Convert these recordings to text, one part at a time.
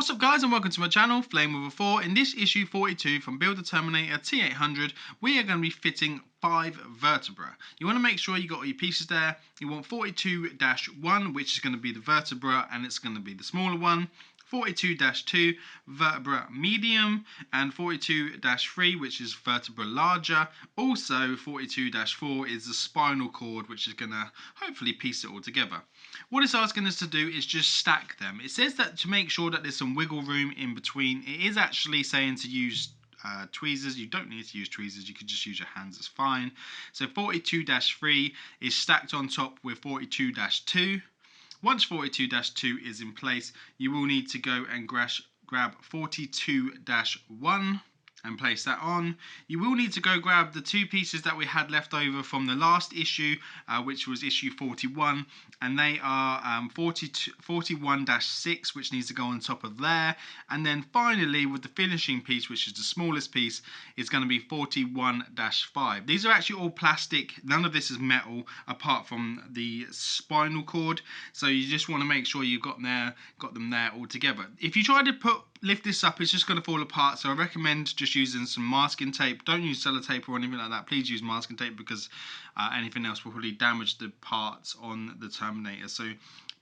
What's up guys and welcome to my channel, Flame with a 4. In this issue 42 from Build the Terminator T-800, we are going to be fitting 5 vertebrae. You want to make sure you got all your pieces there. You want 42-1, which is going to be the vertebra and it's going to be the smaller one. 42-2 vertebra medium and 42-3 which is vertebra larger. Also 42-4 is the spinal cord, which is going to hopefully piece it all together. What it's asking us to do is just stack them. It says that to make sure that there's some wiggle room in between. It is actually saying to use tweezers. You don't need to use tweezers, you could just use your hands, it's fine. So 42-3 is stacked on top with 42-2. Once 42-2 is in place, you will need to go and grab 42-1 and place that on. You will need to go grab the 2 pieces that we had left over from the last issue, which was issue 41, and they are 41-6, which needs to go on top of there. And then finally, with the finishing piece, which is the smallest piece, is going to be 41-5. These are actually all plastic. None of this is metal, apart from the spinal cord. So you just want to make sure you've got them there all together. If you try to lift this up, it's just going to fall apart. So I recommend just using some masking tape. Don't use sellotape or anything like that. Please use masking tape, because anything else will probably damage the parts on the Terminator. So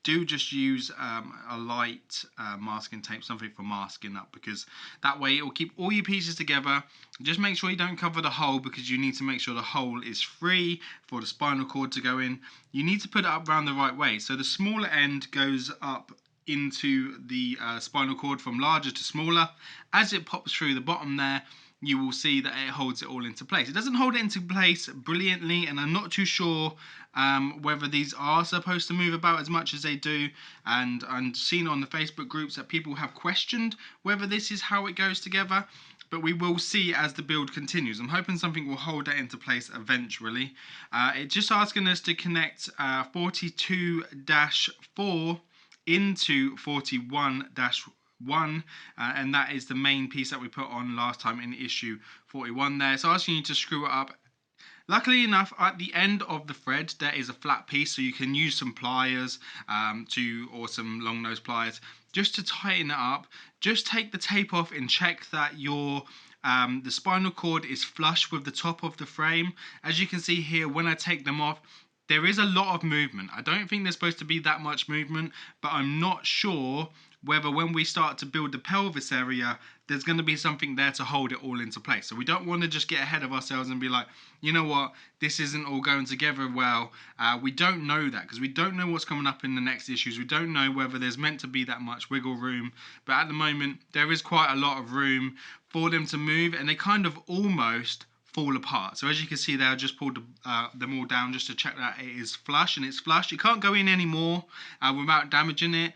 do just use a light masking tape, something for masking up, because that way it will keep all your pieces together. Just make sure you don't cover the hole, because you need to make sure the hole is free for the spinal cord to go in. You need to put it up around the right way. So the smaller end goes up into the spinal cord from larger to smaller. As it pops through the bottom there, you will see that it holds it all into place. It doesn't hold it into place brilliantly, and I'm not too sure whether these are supposed to move about as much as they do. And I'm seeing on the Facebook groups that people have questioned whether this is how it goes together. But we will see as the build continues. I'm hoping something will hold that into place eventually. It's just asking us to connect 42-4 into 41-1, and that is the main piece that we put on last time in issue 41 there. So asking you to screw it up. Luckily enough, at the end of the thread there is a flat piece, so you can use some pliers or some long nose pliers just to tighten it up. Just take the tape off and check that your the spinal cord is flush with the top of the frame. As you can see here, when I take them off, there is a lot of movement. I don't think there's supposed to be that much movement, but I'm not sure whether when we start to build the pelvis area, there's going to be something there to hold it all into place. So we don't want to just get ahead of ourselves and be like, you know what, this isn't all going together well. We don't know that, because we don't know what's coming up in the next issues. We don't know whether there's meant to be that much wiggle room, but at the moment there is quite a lot of room for them to move, and they kind of almost fall apart. So as you can see there, I just pulled them all down just to check that it is flush, and it's flush. It can't go in anymore without damaging it,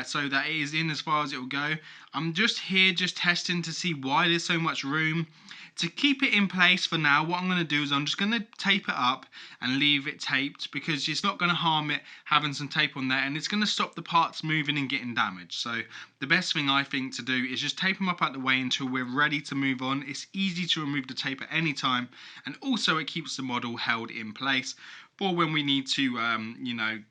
so that it is in as far as it will go. I'm just here testing to see why there's so much room. To keep it in place for now, what I'm going to do is I'm just going to tape it up and leave it taped, because it's not going to harm it having some tape on there, and it's going to stop the parts moving and getting damaged. So the best thing I think to do is just tape them up out the way until we're ready to move on. It's easy to remove the tape at any time, and also it keeps the model held in place for when we need to,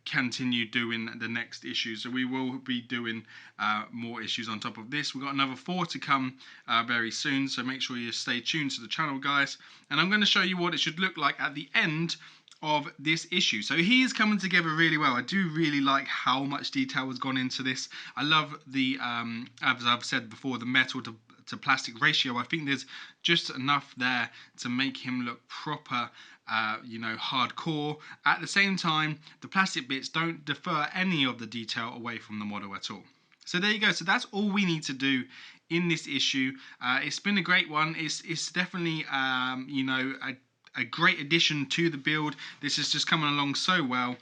continue doing the next issue. So we will be doing more issues on top of this. We've got another 4 to come very soon, so make sure you stay tuned to the channel, guys. And I'm going to show you what it should look like at the end of this issue. So he is coming together really well. I do really like how much detail has gone into this. I love the, as I've said before, the metal to plastic ratio. I think there's just enough there to make him look proper, hardcore. At the same time, the plastic bits don't defer any of the detail away from the model at all. So there you go. So that's all we need to do in this issue. It's been a great one. It's definitely a great addition to the build. This is just coming along so well.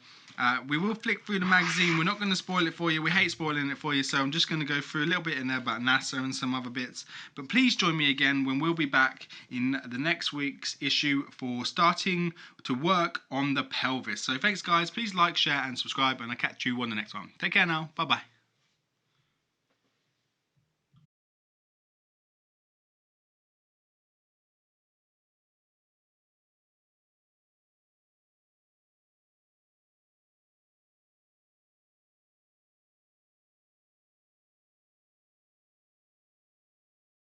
We will flick through the magazine. We're not going to spoil it for you. We hate spoiling it for you, so I'm just going to go through a little bit in there about NASA and some other bits. But please join me again when we'll be back in the next week's issue for starting to work on the pelvis. So thanks, guys. Please like, share, and subscribe, and I'll catch you on the next one. Take care now. Bye-bye.